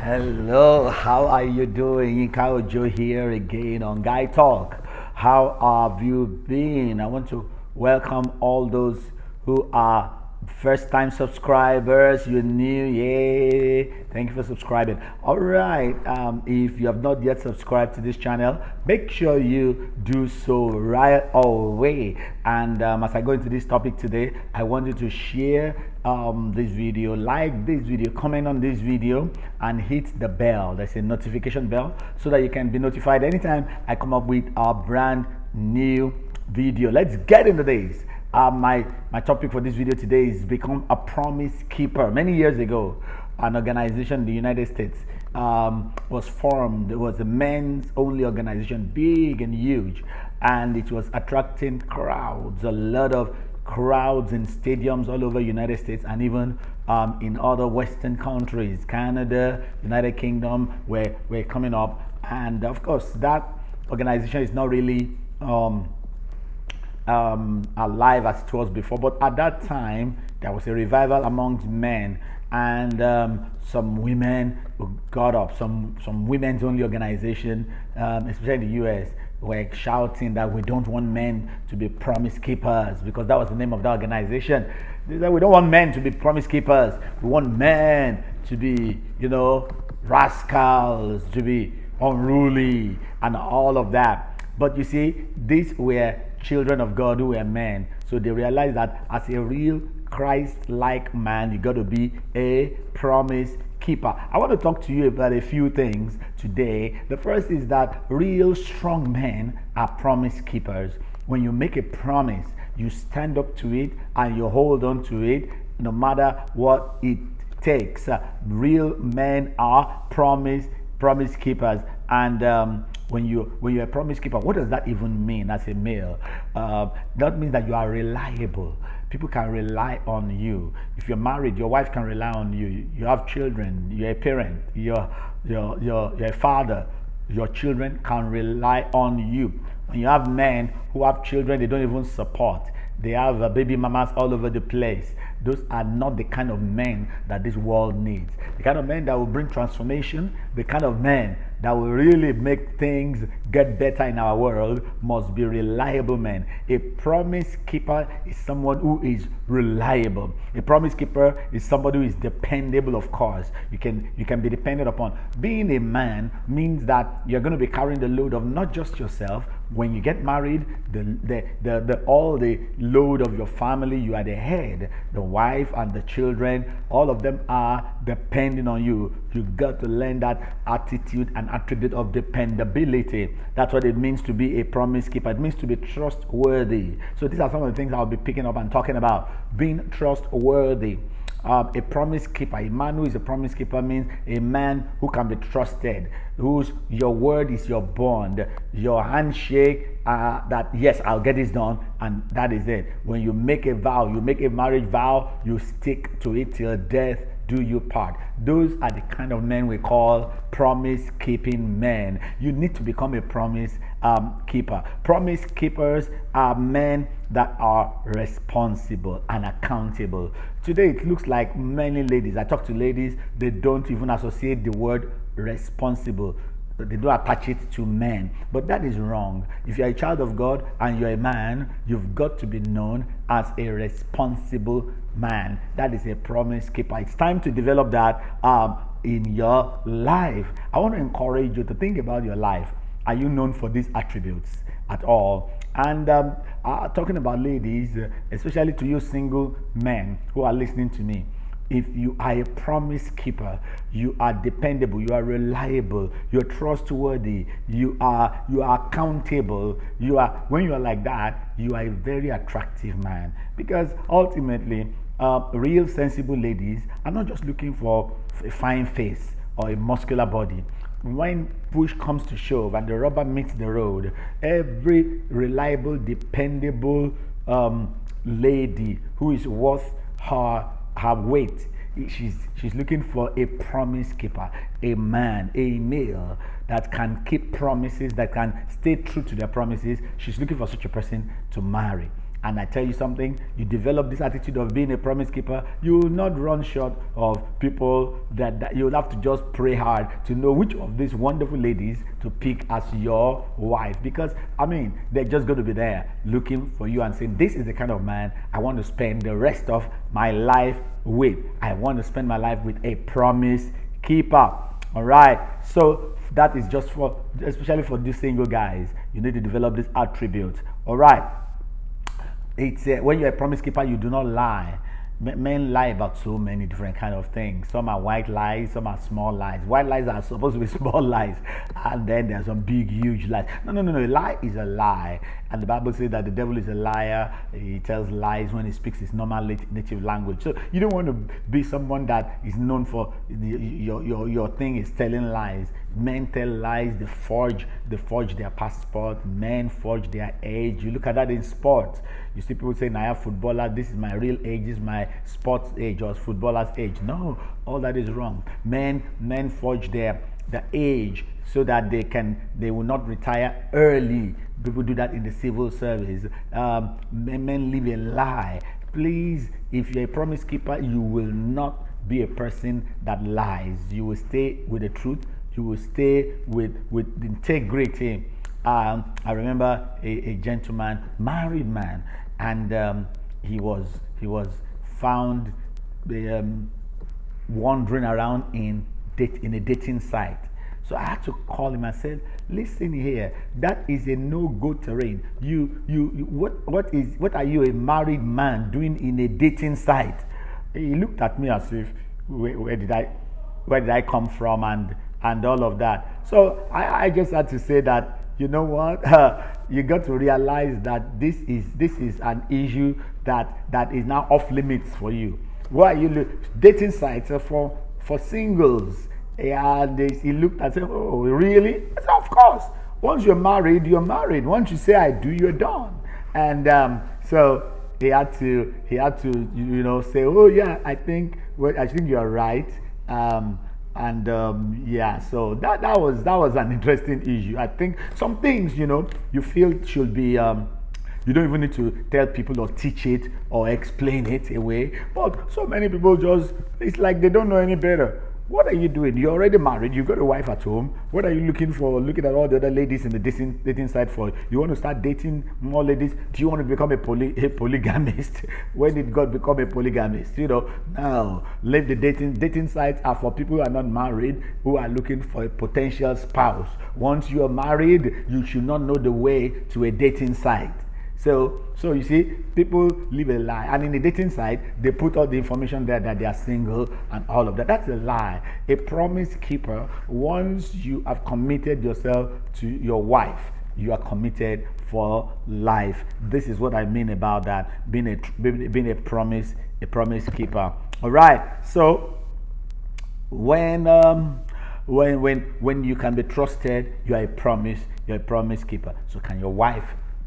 Hello, how are you doing? Yinka Ojo here again on Guy Talk. How have you been? I want to welcome all those who are first time subscribers. You're new, yay! Thank you for subscribing. All right, if you have not yet subscribed to this channel, make sure you do so right away. And as I go into this topic today, I want you to share this video, like this video, comment on this video, and hit the bell. There's a notification bell so that you can be notified anytime I come up with a brand new video. Let's get into this. My topic for this video today is become a promise keeper. Many years ago, an organization in the United States was formed. It was a men's only organization, big and huge, and it was attracting crowds, a lot of crowds in stadiums all over United States and even in other Western countries, Canada, United Kingdom, were coming up. And of course, that organization is not really alive as it was before. But at that time, there was a revival amongst men, and some women got up. Some women's only organization, especially in the U.S., were shouting that we don't want men to be promise keepers, because that was the name of the organization. They said we don't want men to be promise keepers. We want men to be, rascals, to be unruly, and all of that. But you see, these were children of God who were men. So they realized that as a real Christ-like man, you got to be a promise keeper. I want to talk to you about a few things today. The first is that real strong men are promise keepers. When you make a promise, you stand up to it and you hold on to it no matter what it takes. Real men are promise keepers. And when you're a promise keeper, what does that even mean as a male? That means that you are reliable. People can rely on you. If you're married, your wife can rely on you. You have children, you're a parent, you're a father, your children can rely on you. When you have men who have children they don't even support, they have baby mamas all over the place. Those are not the kind of men that this world needs. The kind of men that will bring transformation, the kind of men that will really make things get better in our world must be reliable men. A promise keeper is someone who is reliable. A promise keeper is somebody who is dependable, of course. You can be depended upon. Being a man means that you're going to be carrying the load of not just yourself. When you get married, all the load of your family, you are the head. The wife and the children, all of them are depending on you. You got to learn that attitude and attribute of dependability. That's what it means to be a promise keeper. It means to be trustworthy. So these are some of the things I'll be picking up and talking about. Being trustworthy. A promise keeper, a man who is a promise keeper means a man who can be trusted, whose your word is your bond, your handshake, that yes, I'll get this done, and that is it. When you make a vow, you make a marriage vow, you stick to it till death do you part. Those are the kind of men we call promise keeping men. You need to become a promise keeper. Promise keepers are men that are responsible and accountable. Today it looks like many ladies, I talk to ladies, they don't even associate the word responsible. They don't attach it to men, but that is wrong. If you're a child of God and you're a man, you've got to be known as a responsible man. That is a promise keeper. It's time to develop that in your life. I want to encourage you to think about your life. Are you known for these attributes at all? And talking about ladies, especially to you single men who are listening to me, if you are a promise keeper, you are dependable, you are reliable, you're trustworthy, you are accountable, when you are like that, you are a very attractive man. Because ultimately, real sensible ladies are not just looking for a fine face or a muscular body. When push comes to shove and the rubber meets the road, every reliable, dependable lady who is worth her weight, she's looking for a promise keeper, a man, a male that can keep promises, that can stay true to their promises. She's looking for such a person to marry. And I tell you something, you develop this attitude of being a promise keeper, you will not run short of people that you'll have to just pray hard to know which of these wonderful ladies to pick as your wife. Because, they're just going to be there looking for you and saying, this is the kind of man I want to spend the rest of my life with. I want to spend my life with a promise keeper. All right. So that is just for, especially for these single guys, you need to develop this attribute. All right. It's when you're a promise keeper, you do not lie. Men lie about so many different kind of things. Some are white lies, some are small lies. White lies are supposed to be small lies, and then there's some big, huge lies. No. A lie is a lie, and the Bible says that the devil is a liar. He tells lies when he speaks his normal native language. So you don't want to be someone that is known for your thing is telling lies. Men tell lies. They forge their passport. Men forge their age. You look at that in sports. You see people saying, I am footballer, this is my real age, this is my sports age or footballer's age. No, all that is wrong. Men forge the age so that they will not retire early. People do that in the civil service. Men live a lie. Please, if you're a promise keeper, you will not be a person that lies. You will stay with the truth. You will stay with integrity. I remember a gentleman, married man, and he was found wandering around in a dating site. So I had to call him and said, "Listen here, that is a no-go terrain. What are you, a married man, doing in a dating site?" He looked at me as if, where did I come from, and all of that. So I just had to say that, you know what, you got to realize that this is an issue that is now off limits for you. Why you dating sites are for singles? And he looked and said, "Oh, really?" I said, "Of course. Once you're married, you're married. Once you say I do, you're done." And so he had to say, "Oh yeah, I think you're right." So that was an interesting issue. I think some things, you feel should be, you don't even need to tell people or teach it or explain it away. But so many people it's like they don't know any better. What are you doing? You're already married. You've got a wife at home. What are you looking for? Looking at all the other ladies in the dating side for? You want to start dating more ladies? Do you want to become a polygamist? When did God become a polygamist? No. Leave the dating sites are for people who are not married, who are looking for a potential spouse. Once you are married, you should not know the way to a dating site. So you see, people live a lie, and in the dating site, they put all the information there that they are single and all of that. That's a lie. A promise keeper, once you have committed yourself to your wife, you are committed for life. This is what I mean about that, being a promise keeper. All right. So when you can be trusted, you are a promise keeper. So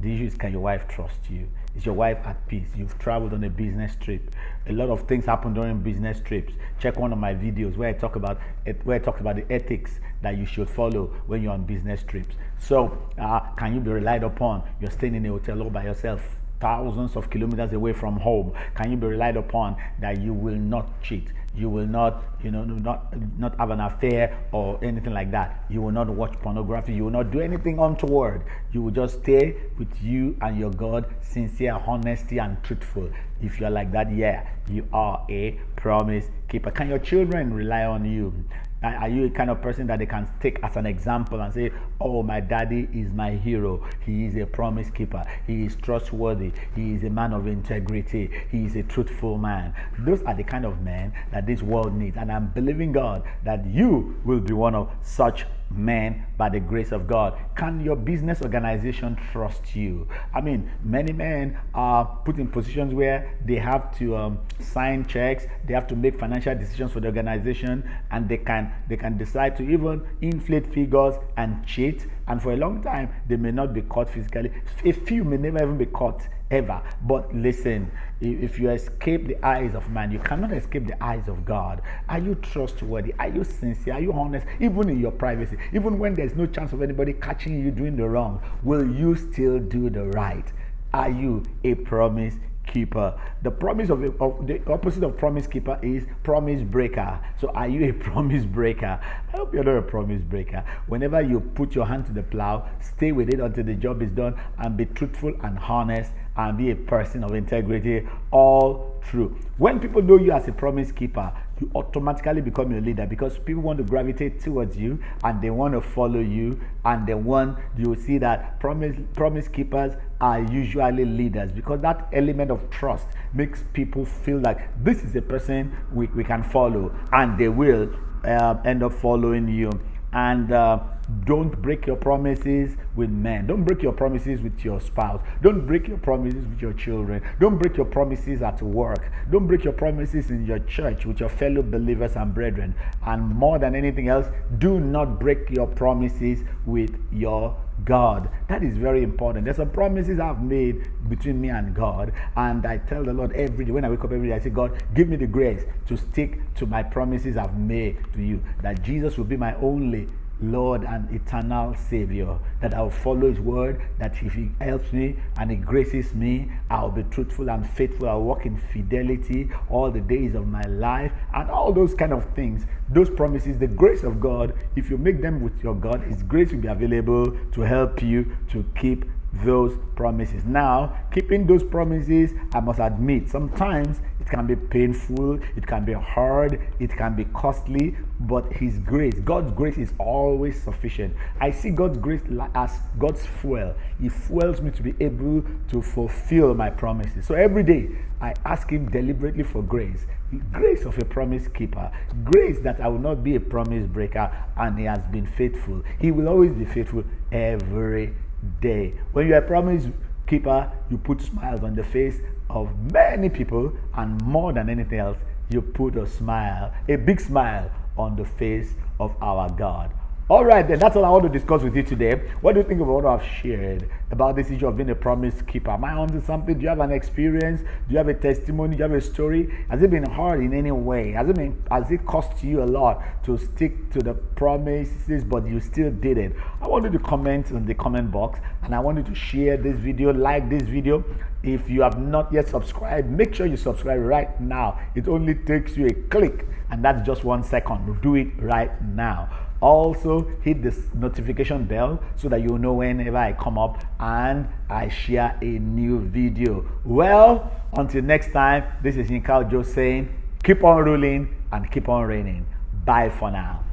the issue is, can your wife trust you? Is your wife at peace? You've traveled on a business trip. A lot of things happen during business trips. Check one of my videos where I talk about the ethics that you should follow when you're on business trips. So, can you be relied upon? You're staying in a hotel all by yourself, thousands of kilometers away from home. Can you be relied upon that you will not cheat? You will not have an affair or anything like that. You will not watch pornography. You will not do anything untoward. You will just stay with you and your God, sincere, honesty, and truthful. If you're like that, yeah, you are a promise keeper. Can your children rely on you? Are you a kind of person that they can take as an example and say, "Oh, my daddy is my hero. He is a promise keeper. He is trustworthy. He is a man of integrity. He is a truthful man." Those are the kind of men that this world needs. And I'm believing God that you will be one of such men by the grace of God. Can your business organization trust you? Many men are put in positions where they have to sign checks, they have to make financial decisions for the organization, and they can decide to even inflate figures and cheat. And for a long time, they may not be caught physically. A few may never even be caught ever. But listen, if you escape the eyes of man, you cannot escape the eyes of God. Are you trustworthy? Are you sincere? Are you honest? Even in your privacy, even when there's no chance of anybody catching you doing the wrong, will you still do the right? Are you a promise keeper? The the opposite of promise keeper is promise breaker. So are you a promise breaker? I hope you're not a promise breaker. Whenever you put your hand to the plow, stay with it until the job is done, and be truthful and honest, and be a person of integrity all through. When people know you as a promise keeper, you automatically become a leader, because people want to gravitate towards you and they want to follow you, and you will see that promise keepers are usually leaders, because that element of trust makes people feel like this is a person we can follow, and they will end up following you. And don't break your promises with men. Don't break your promises with your spouse. Don't break your promises with your children. Don't break your promises at work. Don't break your promises in your church with your fellow believers and brethren. And more than anything else, do not break your promises with your God. That is very important. There's some promises I've made between me and God, and I tell the Lord every day when I wake up every day, I say, God, give me the grace to stick to my promises I've made to you, that Jesus will be my only Lord and eternal Savior, that I'll follow His word, that if He helps me and He graces me, I'll be truthful and faithful. I'll walk in fidelity all the days of my life, and all those kind of things. Those promises, the grace of God, if you make them with your God, His grace will be available to help you to keep those promises. Now, keeping those promises, I must admit, sometimes it can be painful, it can be hard, it can be costly, but His grace, God's grace, is always sufficient. I see God's grace as God's fuel. He fuels me to be able to fulfill my promises. So every day I ask Him deliberately for grace of a promise keeper, grace that I will not be a promise breaker, and He has been faithful. He will always be faithful every day. When you're a promise keeper, you put smiles on the face of many people, and more than anything else, you put a big smile on the face of our God. All right, then, that's all I want to discuss with you today. What do you think about what I've shared about this issue of being a promise keeper? Am I onto something? Do you have an experience? Do you have a testimony? Do you have a story? Has it been hard in any way? Has it cost you a lot to stick to the promises, but you still did it? I want you to comment in the comment box, and I want you to share this video, like this video. If you have not yet subscribed, make sure you subscribe right now. It only takes you a click, and that's just 1 second. Do it right now. Also, hit the notification bell so that you'll know whenever I come up and I share a new video. Well, until next time, this is Yinka Ojo saying, keep on ruling and keep on reigning. Bye for now.